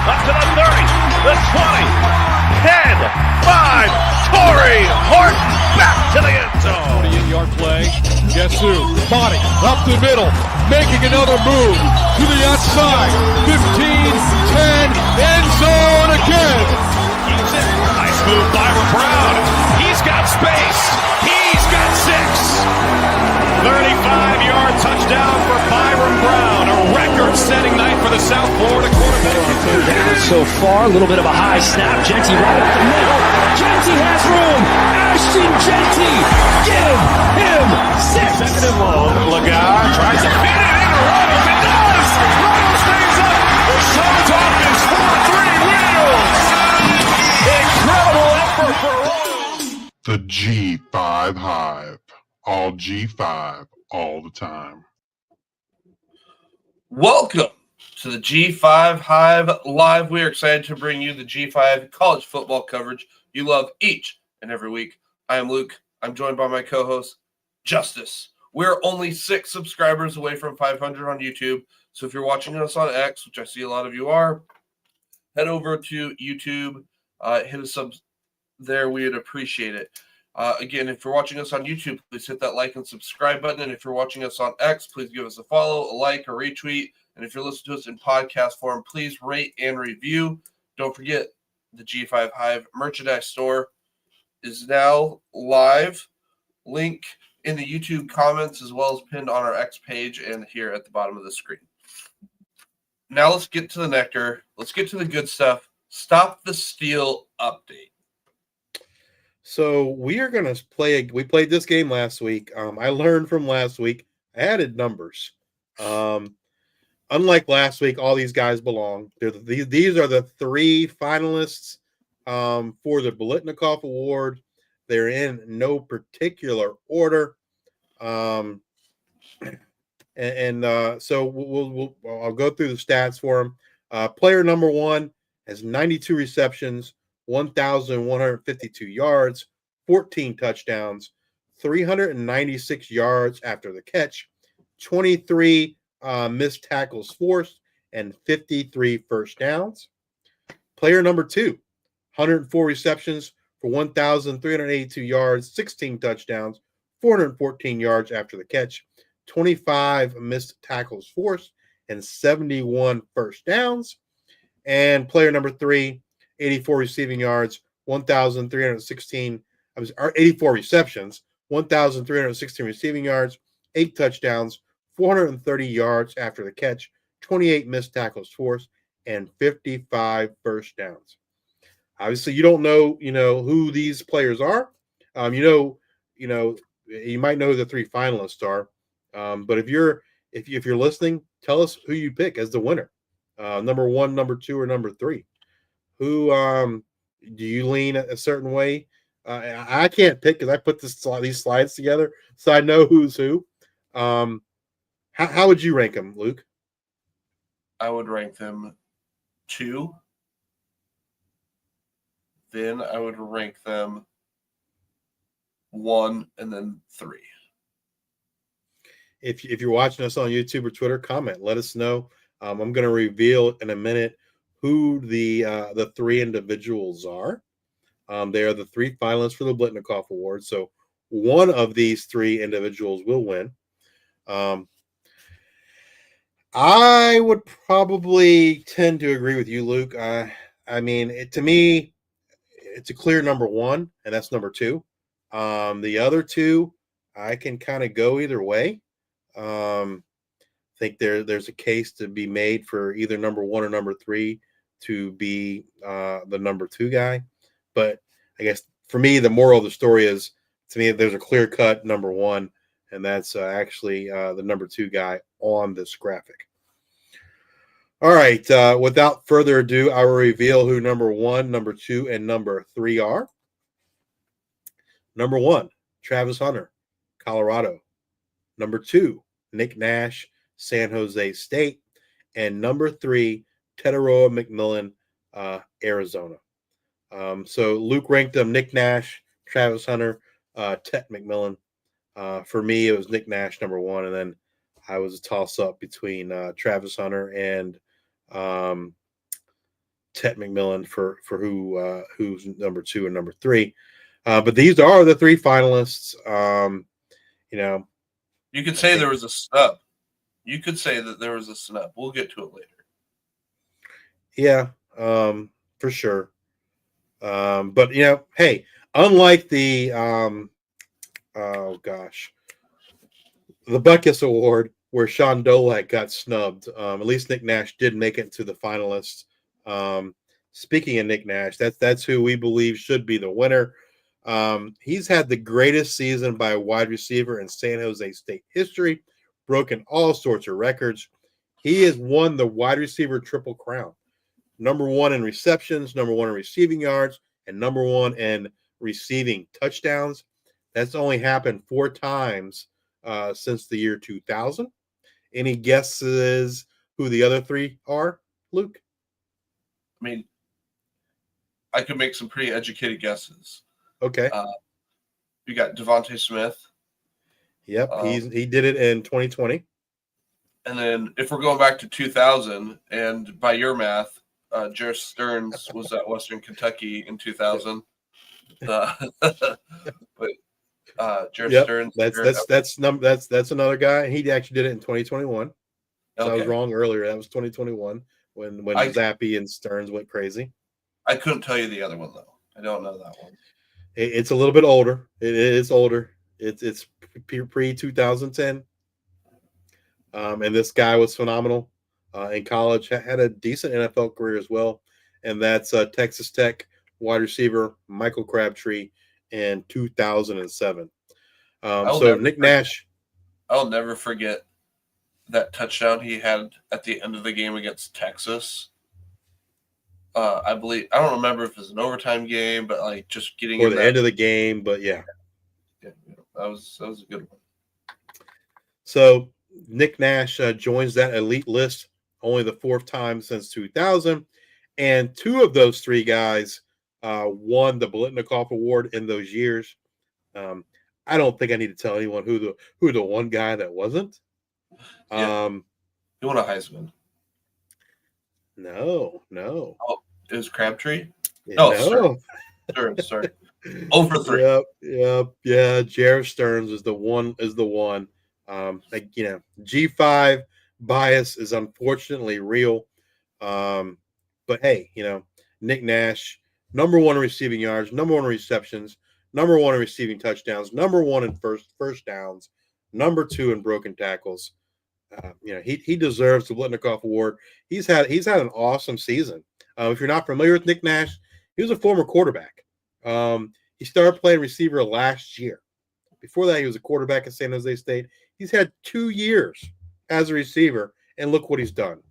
up to the 30, the 20, 10, 5, Torrey Horton back to the end zone. 48-yard play. Guess who? Body up the middle, making another move to the outside. 15, 10, end zone again. Keeps it. Nice move by Brown. He's got space. He's got 6. 35-yard touchdown for Byron Brown. A record-setting night for the South Florida quarterback. Down so far, a little bit of a high snap. Genty right up the middle. Genty has room. Ashton Genty, give him 6. Second and long. Lagar tries to fit it in. Ruddles, it does. Ruddles stays up. The Suns offense 4-3 wins. Incredible effort for Ruddles. The G5 Hive. All G5, all the time. Welcome to the G5 Hive Live. We are excited to bring you the G5 college football coverage you love each and every week. I am Luke. I'm joined by my co-host, Justice. We're only 6 subscribers away from 500 on YouTube. So if you're watching us on X, which I see a lot of you are, head over to YouTube, hit a sub there. We would appreciate it. Again, if you're watching us on YouTube, please hit that like and subscribe button. And if you're watching us on X, please give us a follow, a like, a retweet. And if you're listening to us in podcast form, please rate and review. Don't forget, the G5 Hive merchandise store is now live. Link in the YouTube comments as well as pinned on our X page and here at the bottom of the screen. Now let's get to the nectar. Let's get to the good stuff. Stop the steal update. So we are going to play. We played this game last week. I learned from last week. I added numbers. Unlike last week, all these guys belong. These are the 3 finalists for the Biletnikoff Award. They're in no particular order. So I'll go through the stats for them. Player number 1 has 92 receptions, 1,152 yards, 14 touchdowns, 396 yards after the catch, 23 missed tackles forced, and 53 first downs. Player number 2, 104 receptions for 1,382 yards, 16 touchdowns, 414 yards after the catch, 25 missed tackles forced, and 71 first downs. And player number 3, 84 receiving yards, 84 receptions, 1,316 receiving yards, 8 touchdowns, 430 yards after the catch, 28 missed tackles forced, and 55 first downs. Obviously, you don't know, who these players are. You might know who the 3 finalists are. But if you're listening, tell us who you pick as the winner. Number 1, number 2, or number 3. Who do you lean a certain way? I can't pick because I put these slides together, so I know who's who. How would you rank them, Luke? I would rank them 2. Then I would rank them 1 and then 3. If you're watching us on YouTube or Twitter, comment. Let us know. I'm going to reveal in a minute who the 3 individuals are. They are the 3 finalists for the Biletnikoff Award. So one of these 3 individuals will win. I would probably tend to agree with you, Luke. To me, it's a clear number 1, and that's number 2. The other 2, I can kind of go either way. I think there's a case to be made for either number 1 or number 3 to be the number 2 guy. But I guess for me, the moral of the story is, to me, there's a clear-cut number 1, and that's actually the number 2 guy on this graphic. All right, without further ado, I will reveal who number 1, number 2, and number 3 are. Number 1, Travis Hunter, Colorado. Number 2, Nick Nash, San Jose State. And number 3, Tetaroa McMillan, Arizona. So Luke ranked them Nick Nash, Travis Hunter, Tet McMillan. For me, it was Nick Nash, number 1, and then I was a toss-up between Travis Hunter and Ted McMillan for who's number 2 and number 3. But these are the 3 finalists. You could say there was a snub. You could say that there was a snub. We'll get to it later. Yeah, for sure. But hey, unlike the the Butkus Award where Sean Dolak got snubbed, at least Nick Nash did make it to the finalists. Speaking of Nick Nash, that's who we believe should be the winner. He's had the greatest season by a wide receiver in San Jose State history, broken all sorts of records. He has won the wide receiver triple crown. Number 1 in receptions, number 1 in receiving yards, and number 1 in receiving touchdowns. That's only happened 4 times since the year 2000. Any guesses who the other 3 are, Luke? I mean, I could make some pretty educated guesses. Okay. You got Devontae Smith. Yep, he did it in 2020. And then if we're going back to 2000, and by your math, Jerry Stearns was at Western Kentucky in 2000. But Jerry Stearns. That's another guy. He actually did it in 2021. So Okay. I was wrong earlier. That was 2021 when Zappy and Stearns went crazy. I couldn't tell you the other one though. I don't know that one. It's a little bit older. It is older. It's pre 2010. And this guy was phenomenal in college. Had a decent NFL career as well. And that's Texas Tech wide receiver Michael Crabtree in 2007. Nick Nash. I'll never forget that touchdown he had at the end of the game against Texas. I don't remember if it was an overtime game, but like just getting or the end of the game. But yeah, that was a good one. So Nick Nash joins that elite list only the 4th time since 2000, and 2 of those 3 guys won the Biletnikoff Award in those years. I don't think I need to tell anyone who the one guy that wasn't. Yeah. He won a Heisman. No. Oh, it was Crabtree? No. Stearns, sorry. 0 for 3. Yep. Yeah. Jared Stearns is the one. G5 bias is unfortunately real. But hey, Nick Nash, number 1 in receiving yards, number 1 in receptions, number 1 in receiving touchdowns, number 1 in first downs, number 2 in broken tackles. He deserves the Biletnikoff Award. He's had an awesome season. If you're not familiar with Nick Nash, he was a former quarterback. He started playing receiver last year. Before that, he was a quarterback at San Jose State. He's had 2 years as a receiver, and look what he's done.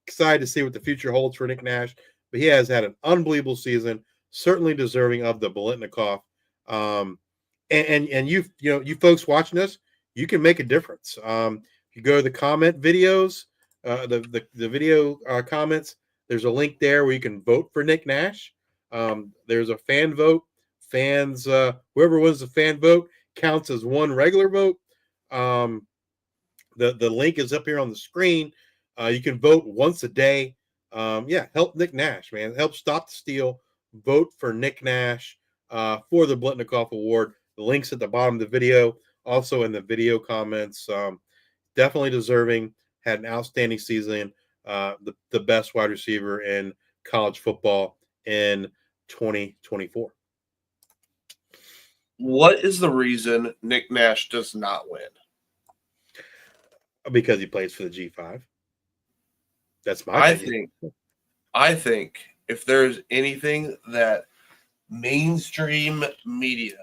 Excited to see what the future holds for Nick Nash, but he has had an unbelievable season, certainly deserving of the Biletnikoff. And you folks watching this, you can make a difference. If you go to the comment videos, the video comments, there's a link there where you can vote for Nick Nash. There's a fan vote. Fans, whoever wins the fan vote counts as 1 regular vote. The link is up here on the screen. You can vote once a day. Help Nick Nash, man. Help stop the steal. Vote for Nick Nash for the Biletnikoff Award. The link's at the bottom of the video, also in the video comments. Definitely deserving. Had an outstanding season. The best wide receiver in college football in 2024. What is the reason Nick Nash does not win? Because he plays for the G5. That's my opinion. I think if there's anything that mainstream media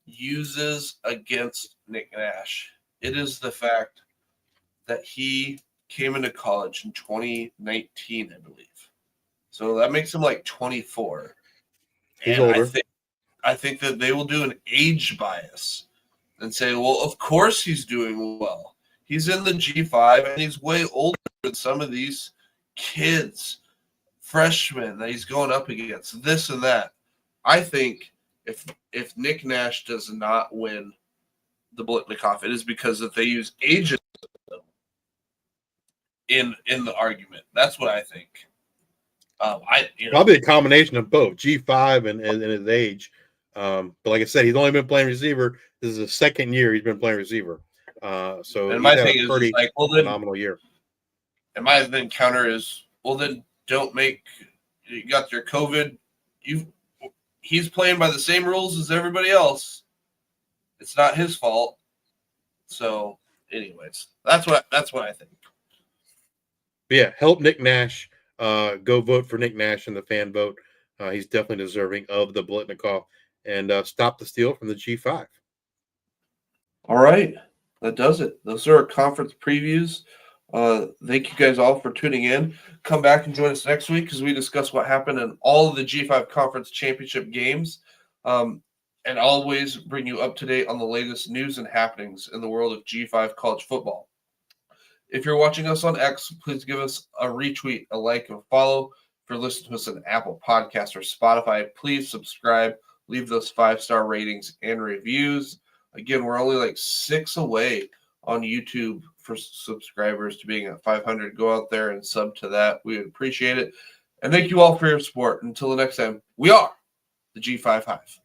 uses against Nick Nash, it is the fact that he came into college in 2019, I believe. So that makes him like 24. He's older. I think that they will do an age bias and say, well, of course he's doing well. He's in the G5 and he's way older than some of these kids, freshmen that he's going up against, this and that. I think if Nick Nash does not win the Biletnikoff, it is because that they use ageism in the argument. That's what I think. Probably a combination of both G5 and his age. But like I said, he's only been playing receiver. This is the second year he's been playing receiver. So and he's my had thing a is pretty like, well, then, phenomenal year. and my then counter is, well, then don't make. You got your COVID. He's playing by the same rules as everybody else. It's not his fault. So, anyways, that's what I think. But yeah, help Nick Nash. Go vote for Nick Nash in the fan vote. He's definitely deserving of the Biletnikoff, and stop the steal from the G5. All right, that does it. Those are our conference previews. Thank you guys all for tuning in. Come back and join us next week as we discuss what happened in all of the G5 conference championship games, and always bring you up to date on the latest news and happenings in the world of G5 college football. If you're watching us on X, please give us a retweet, a like, and a follow. If you're listening to us on Apple Podcasts or Spotify, please subscribe, leave those 5-star ratings and reviews. Again, we're only like 6 away on YouTube for subscribers to being at 500. Go out there and sub to that. We would appreciate it. And thank you all for your support. Until the next time, we are the G5 Hive.